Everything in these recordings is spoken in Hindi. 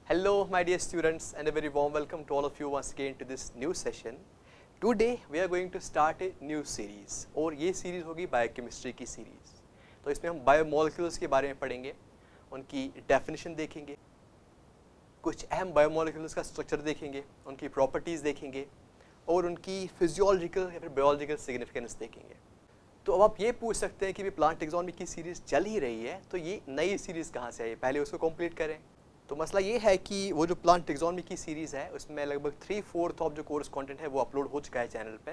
Hello my dear students and a very warm welcome to all of you once again to this new session. Today we are going to start a new series और ये सीरीज़ होगी बायोकेमिस्ट्री की सीरीज़। तो इसमें हम बायोमोलिक्यूल्स के बारे में पढ़ेंगे, उनकी डेफिनेशन देखेंगे, कुछ अहम बायोमोलिक्यूल्स का स्ट्रक्चर देखेंगे, उनकी प्रॉपर्टीज़ देखेंगे और उनकी फिजियोलॉजिकल या फिर बायोलॉजिकल सिग्निफिकेंस देखेंगे। तो अब आप ये पूछ सकते हैं कि भी प्लांट टेक्सोनॉमी की सीरीज़ चल ही रही है तो ये नई सीरीज़ कहाँ से आई, पहले उसको कंप्लीट करें। तो मसला ये है कि वो जो प्लांट टेक्सोनॉमी की सीरीज़ है उसमें लगभग 3/4 ऑफ जो कोर्स कंटेंट है वो अपलोड हो चुका है चैनल पे।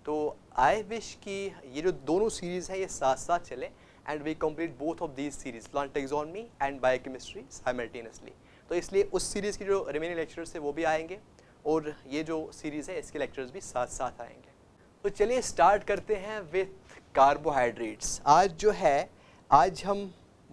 तो आई विश कि ये जो दोनों सीरीज़ है ये साथ साथ चले and we complete both of these series plant taxonomy and biochemistry simultaneously. तो इसलिए उस सीरीज़ की जो रिमेनिंग लेक्चर्स है वो भी आएंगे और ये जो सीरीज़ है इसके लेक्चर्स भी साथ साथ आएंगे। तो चलिए स्टार्ट करते हैं विथ कार्बोहाइड्रेट्स। आज हम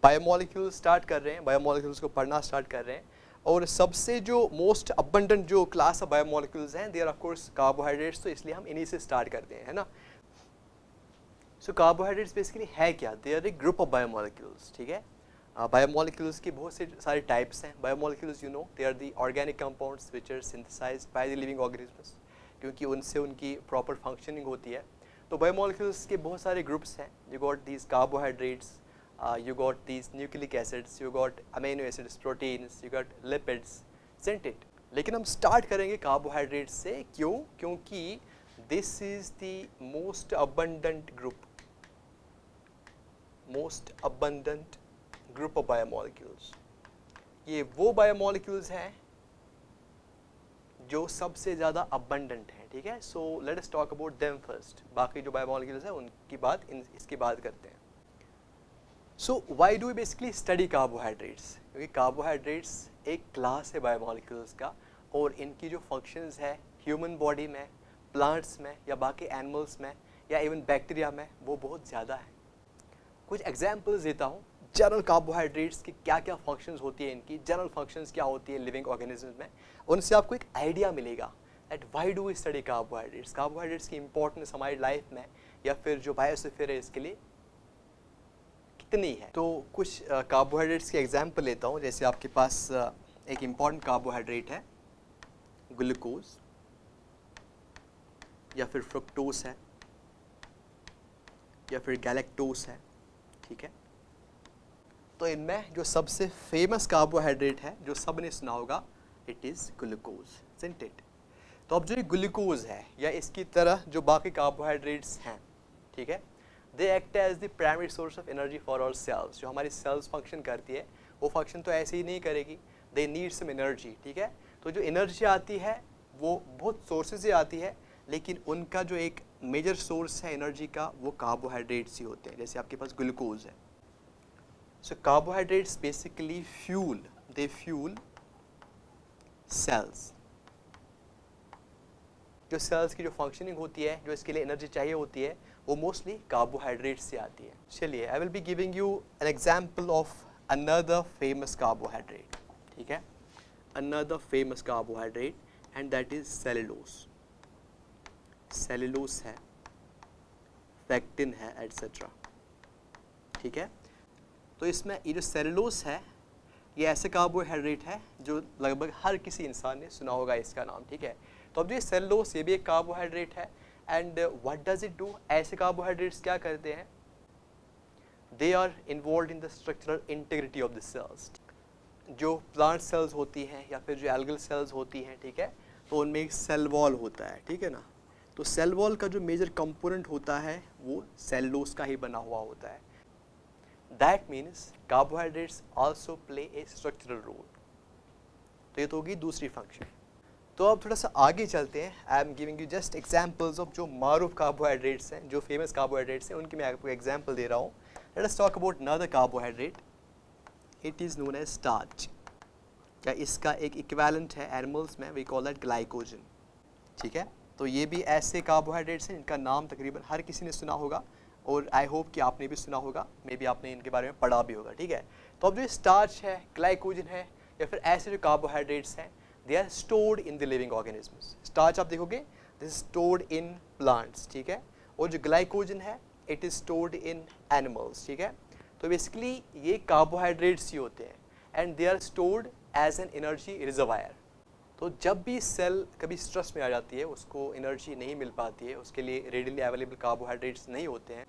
बायोमोलिक्यूल्स स्टार्ट कर रहे हैं, बायोमोलिक्यूल्स को पढ़ना स्टार्ट कर रहे हैं और सबसे जो मोस्ट अबंडेंट जो क्लास ऑफ बायोमोलिक्यूल्स हैं they are of course carbohydrates. तो इसलिए हम इन्हीं से स्टार्ट करते हैं, है ना। सो कार्बोहाइड्रेट्स बेसिकली है क्या? They are a group of biomolecules, ठीक है। बायोमोलिक्यूल्स की बहुत से सारे टाइप्स हैं। Biomolecules they are the organic compounds which are synthesised by the living organisms, क्योंकि उनसे उनकी प्रॉपर फंक्शनिंग होती है। तो बायोमोलिक्यूल्स के बहुत सारे ग्रुप्स हैं। You got these carbohydrates, you got these nucleic acids, you got amino acids, proteins, you got lipids, isn't it? लेकिन हम स्टार्ट करेंगे कार्बोहाइड्रेट्स से। क्यों? क्योंकि this is the most abundant group of biomolecules. ये वो बायोमोलिक्यूल्स हैं जो सबसे ज़्यादा अबंडेंट हैं, ठीक है। So let us talk about them first. बाकी जो बायोमोलिक्यूल्स हैं उनकी बात इसके बाद करते हैं। So why do we basically study carbohydrates? क्योंकि कार्बोहाइड्रेट्स एक क्लास है बायोमोलिक्यूल्स का और इनकी जो फंक्शंस है ह्यूमन बॉडी में, प्लांट्स में या बाकी एनिमल्स में या इवन बैक्टीरिया में वो बहुत ज़्यादा है। कुछ एग्जांपल्स देता हूँ जनरल कार्बोहाइड्रेट्स की क्या क्या फंक्शंस होती है, इनकी जनरल फंक्शंस क्या होती है लिविंग ऑर्गेनिज्म में। उनसे आपको एक आइडिया मिलेगा that why do we study carbohydrates, carbohydrates की इंपॉर्टेंस हमारी लाइफ में या फिर जो बायोस्फीयर है इसके लिए कितनी है। तो कुछ कार्बोहाइड्रेट्स के एग्जांपल लेता हूँ। जैसे आपके पास एक इम्पॉर्टेंट कार्बोहाइड्रेट है ग्लूकोज या फिर फ्रुक्टोस है या फिर गैलेक्टोस है, ठीक है। तो इनमें जो सबसे फेमस कार्बोहाइड्रेट है जो सब ने सुना होगा, it is glucose, isn't it? तो अब जो ये ग्लूकोज है या इसकी तरह जो बाकी कार्बोहाइड्रेट्स हैं, ठीक है, they act as the primary source of energy for our cells. जो हमारी सेल्स फंक्शन करती है वो फंक्शन तो ऐसे ही नहीं करेगी, दे नीड सम एनर्जी, ठीक है। तो जो एनर्जी आती है वो बहुत सोर्सेज से आती है, लेकिन उनका जो एक मेजर सोर्स है एनर्जी का वो कार्बोहाइड्रेट्स ही होते हैं। जैसे आपके पास ग्लूकोज है। So carbohydrates basically they fuel cells. जो सेल्स की जो फंक्शनिंग होती है, जो इसके लिए एनर्जी चाहिए होती है, वो मोस्टली कार्बोहाइड्रेट्स से आती है। चलिए आई will be giving you an example of another famous carbohydrate, ठीक है, another famous carbohydrate and that is cellulose. Cellulose है, पेक्टिन है, एटसेट्रा, ठीक है। तो इसमें ये जो सेलुलोज है ये ऐसे कार्बोहाइड्रेट है जो लगभग हर किसी इंसान ने सुना होगा इसका नाम, ठीक है। तो अब जो सेलुलोज ये भी एक कार्बोहाइड्रेट है and what does it do? ऐसे कार्बोहाइड्रेट्स क्या करते हैं? They are involve in the structural integrity of the cells. जो प्लांट सेल्स होती हैं या फिर जो एल्गल सेल्स होती हैं, ठीक है, तो उनमें एक सेल वॉल होता है, ठीक है ना। तो सेल वॉल का जो मेजर कंपोनेंट होता है वो सेलुलोज का ही बना हुआ होता है। That means carbohydrates also play a structural role. तो ये तो होगी दूसरी फंक्शन। तो अब थोड़ा सा आगे चलते हैं। I am giving you just examples of जो मारूफ कार्बोहाइड्रेट्स हैं, जो फेमस कार्बोहाइड्रेट्स हैं, उनकी मैं आपको एग्जांपल दे रहा हूँ। Let us talk about another carbohydrate, it is known as starch. क्या इसका एक इक्विवेलेंट है एनिमल्स में, वी कॉल दैट ग्लाइकोजन, ठीक है। तो ये भी ऐसे कार्बोहाइड्रेट्स हैं इनका नाम तकरीबन हर किसी ने सुना होगा और आई होप कि आपने भी सुना होगा, मे बी आपने इनके बारे में पढ़ा भी होगा, ठीक है। तो अब जो स्टार्च है, ग्लाइकोजन है या फिर ऐसे जो कार्बोहाइड्रेट्स हैं, they are stored in the living organisms. Starch आप देखोगे this is stored in plants, ठीक है, और जो ग्लाइकोजन है it is stored in animals, ठीक है। तो बेसिकली ये कार्बोहाइड्रेट्स ही होते हैं and they are stored as an energy reservoir. तो जब भी सेल कभी स्ट्रेस में आ जाती है, उसको एनर्जी नहीं मिल पाती है, उसके लिए रेडिली अवेलेबल कार्बोहाइड्रेट्स नहीं होते हैं,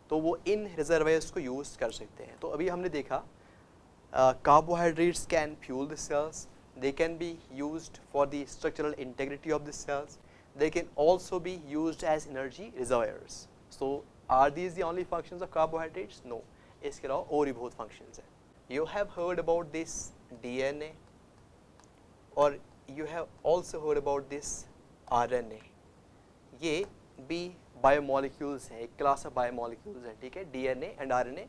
तो वो इन रिजर्वायर्स को यूज़ कर सकते हैं। तो अभी हमने देखा carbohydrates can fuel the cells, they can be used for the structural integrity of the cells, they can also be used as energy reservoirs. So are these the only functions of carbohydrates? No, इसके अलावा और भी बहुत functions हैं. You have heard about this DNA or you have also heard about this RNA. ये भी बायोमोलिक्यूल्स हैं, एक क्लास ऑफ बायोमोलिक्यूल्स हैं, ठीक है, DNA and RNA,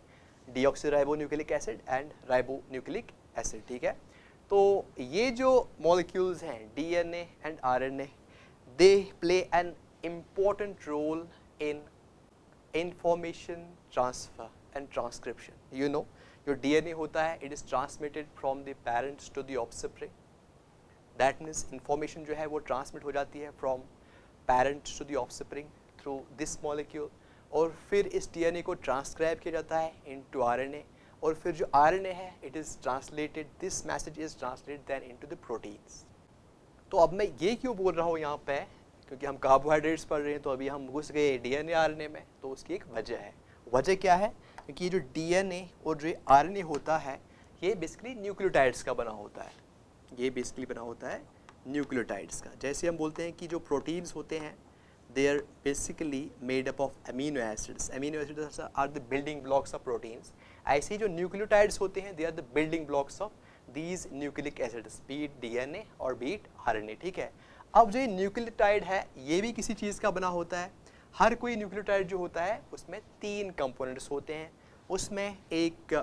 deoxyribonucleic acid and ribonucleic acid, ठीक है। तो ये जो मॉलिक्यूल्स हैं DNA and RNA, they play an important role in information transfer and transcription. You know, जो DNA होता है, it is transmitted from the parents to the offspring. That means information जो है वो ट्रांसमिट हो जाती है from parents to the offspring through this molecule, और फिर इस DNA को ट्रांसक्राइब किया जाता है इनटू RNA, और फिर जो RNA है it is translated, this message is translated then into the proteins. तो अब मैं ये क्यों बोल रहा हूँ यहाँ पे, क्योंकि हम कार्बोहाइड्रेट्स पढ़ रहे हैं, तो अभी हम घुस गए DNA RNA में, तो उसकी एक वजह है। वजह क्या है? क्योंकि ये जो DNA और जो RNA होता है, ये बेसिकली न्यूक्लियोटाइड्स का बना होता है, ये बेसिकली बना होता है न्यूक्लियोटाइड्स का। जैसे हम बोलते हैं कि जो प्रोटीन्स होते हैं, they are basically made up of amino acids. Amino acids are the building blocks of proteins. ऐसे ही जो nucleotides होते हैं, they are the building blocks of these nucleic acids, be it DNA और be it RNA, ठीक है। अब जो ये nucleotide है, ये भी किसी चीज़ का बना होता है। हर कोई nucleotide जो होता है, उसमें 3 components होते हैं। उसमें एक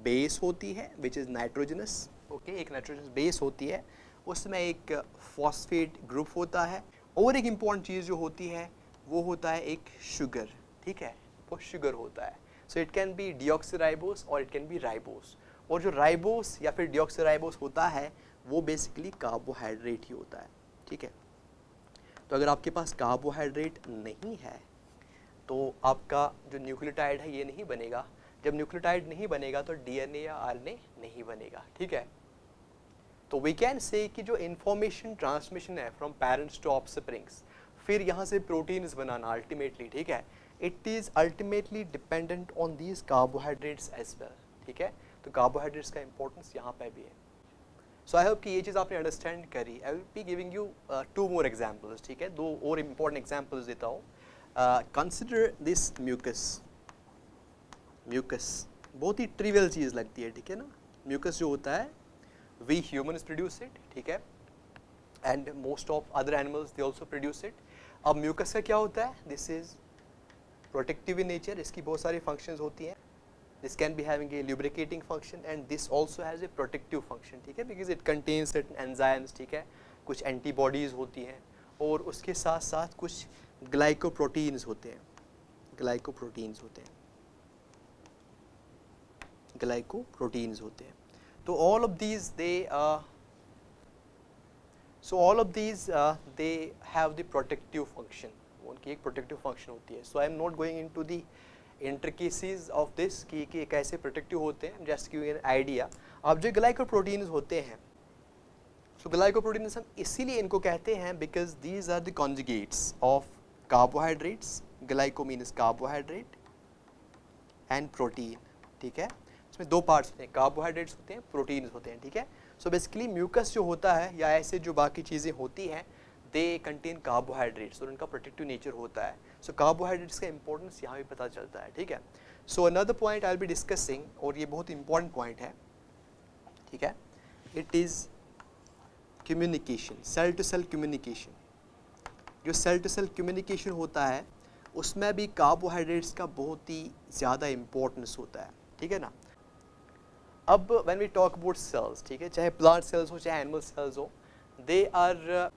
base होती है, which is nitrogenous, okay, एक nitrogenous base होती है। उसमें एक phosphate group होता है, और एक इम्पॉर्टेंट चीज़ जो होती है वो होता है एक शुगर, ठीक है, वो शुगर होता है। So it can B deoxyribose और इट कैन बी राइबोस, और जो राइबोस या फिर डीऑक्सीराइबोस होता है वो बेसिकली कार्बोहाइड्रेट ही होता है, ठीक है। तो अगर आपके पास कार्बोहाइड्रेट नहीं है तो आपका जो न्यूक्लियोटाइड है ये नहीं बनेगा। जब न्यूक्लियोटाइड नहीं बनेगा तो DNA या RNA नहीं बनेगा, ठीक है। तो वी कैन से कि जो इंफॉर्मेशन ट्रांसमिशन है फ्रॉम पेरेंट्स टू ऑफस्प्रिंग्स, फिर यहाँ से प्रोटीन्स बनाना अल्टीमेटली, ठीक है, it is ultimately dependent on these carbohydrates as well, ठीक है। तो कार्बोहाइड्रेट्स का इंपॉर्टेंस यहाँ पे भी है। सो आई होप कि ये चीज़ आपने अंडरस्टैंड करी। आई will be giving you 2 more examples, ठीक है, 2 और इम्पॉर्टेंट एग्जाम्पल्स देता हूँ। Consider this mucus. म्यूकस बहुत ही ट्रिवियल चीज़ लगती है, ठीक है ना। म्यूकस जो होता है, we humans produce it, ठीक है, and most of other animals they also produce it. अब म्यूकस का क्या होता है? This is protective in nature, इसकी बहुत सारी functions होती हैं। This can be having a lubricating function and this also has a protective function, ठीक है, because it contains certain enzymes, ठीक है, कुछ antibodies होती हैं, और उसके साथ साथ कुछ ग्लाइकोप्रोटीन्स होते हैं, ग्लाइकोप्रोटीन्स होते हैं, ग्लाइकोप्रोटीन्स होते हैं। तो all of these they have the protective function, उनकी एक protective function होती है। So I am not going into the intricacies of this कि कैसे protective होते हैं, just giving an idea। अब जो glycoproteins होते हैं, so glycoproteins हम इसीलिए इनको कहते हैं because these are the conjugates of carbohydrates। glyco means carbohydrate and protein, ठीक है। इसमें 2 पार्ट्स होते हैं, कार्बोहाइड्रेट्स होते हैं, प्रोटीन्स होते हैं, ठीक है। सो बेसिकली म्यूकस जो होता है या ऐसे जो बाकी चीज़ें होती हैं, दे कंटेन कार्बोहाइड्रेट्स और उनका प्रोटेक्टिव नेचर होता है। सो कार्बोहाइड्रेट्स का इंपॉर्टेंस यहाँ भी पता चलता है, ठीक है। So another point I will be discussing, और ये बहुत इंपॉर्टेंट पॉइंट है, ठीक है, it is communication, cell to cell communication. जो सेल टू सेल कम्युनिकेशन होता है उसमें भी कार्बोहाइड्रेट्स का बहुत ही ज़्यादा इम्पोर्टेंस होता है, ठीक है ना। अब when we talk about cells, ठीक है, चाहे प्लांट सेल्स हो चाहे एनिमल सेल्स हो, they are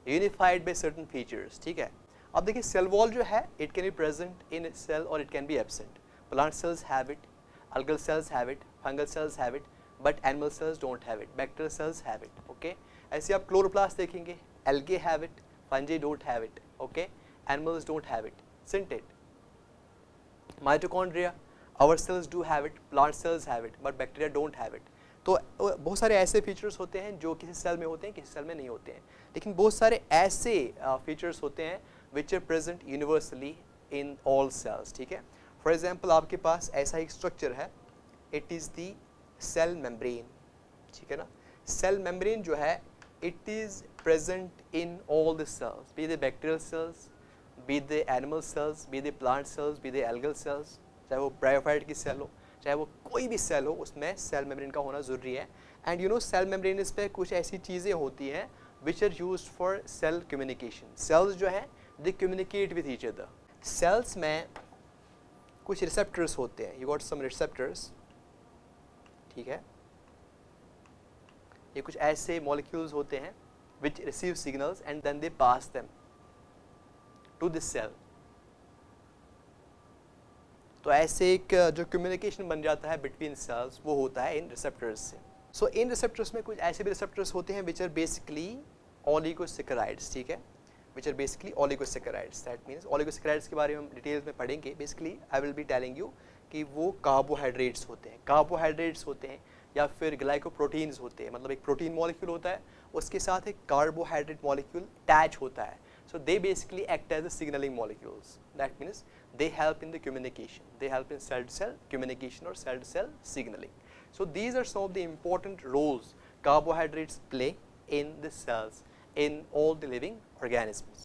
unified by certain features, ठीक है। अब देखिए सेल वॉल जो है it can be present in cell और it can be absent. Plant cells have it, algal cells have it, fungal cells have it, but animal cells don't have it, bacterial cells have it, okay। ऐसे आप क्लोरोप्लास्ट देखेंगे, algae have it, fungi don't have it, okay, animals don't have it, isn't it? Mitochondria, our cells do have it, plant cells have it, but bacteria don't have it. तो बहुत सारे ऐसे फीचर्स होते हैं जो किसी सेल में होते हैं, किसी सेल में नहीं होते हैं, लेकिन बहुत सारे ऐसे फीचर्स होते हैं which are present universally in all cells, ठीक है। फॉर एग्जांपल आपके पास ऐसा एक स्ट्रक्चर है, it is the cell membrane, ठीक है ना। सेल मेम्ब्रेन जो है it is present in all the cells, be the bacterial cells, be the animal cells, be the plant cells, be the algal cells, चाहे वो ब्रायोफाइट की सेल हो, चाहे वो कोई भी सेल हो, उसमें सेल मेम्ब्रेन का होना ज़रूरी है। And you know cell membrane इस पे कुछ ऐसी चीज़ें होती हैं which are used for cell communication. Cells जो है they communicate with each other. Cells में कुछ रिसेप्टर्स होते हैं, यू गॉट सम रिसेप्टर्स, ठीक है। ये कुछ ऐसे मॉलिक्यूल्स होते हैं which receive signals and then they pass them to this cell. तो ऐसे एक जो कम्युनिकेशन बन जाता है बिटवीन सेल्स वो होता है इन रिसेप्टर्स से। सो इन रिसेप्टर्स में कुछ ऐसे भी रिसेप्टर्स होते हैं विच आर बेसिकली ओलिगोसैकेराइड्स, ठीक है, which are basically oligosaccharides. That means oligosaccharides के बारे में हम डिटेल्स में पढ़ेंगे। Basically I will be telling you कि वो कार्बोहाइड्रेट्स होते हैं, कार्बोहाइड्रेट्स होते हैं या फिर ग्लाइकोप्रोटीन्स होते हैं। मतलब एक प्रोटीन मॉलिक्यूल होता है, उसके साथ एक कार्बोहाइड्रेट मॉलिक्यूल अटैच होता है। So they basically act as the signaling molecules. That means they help in the communication. They help in cell-to-cell communication or cell-to-cell signaling. So these are some of the important roles carbohydrates play in the cells in all the living organisms.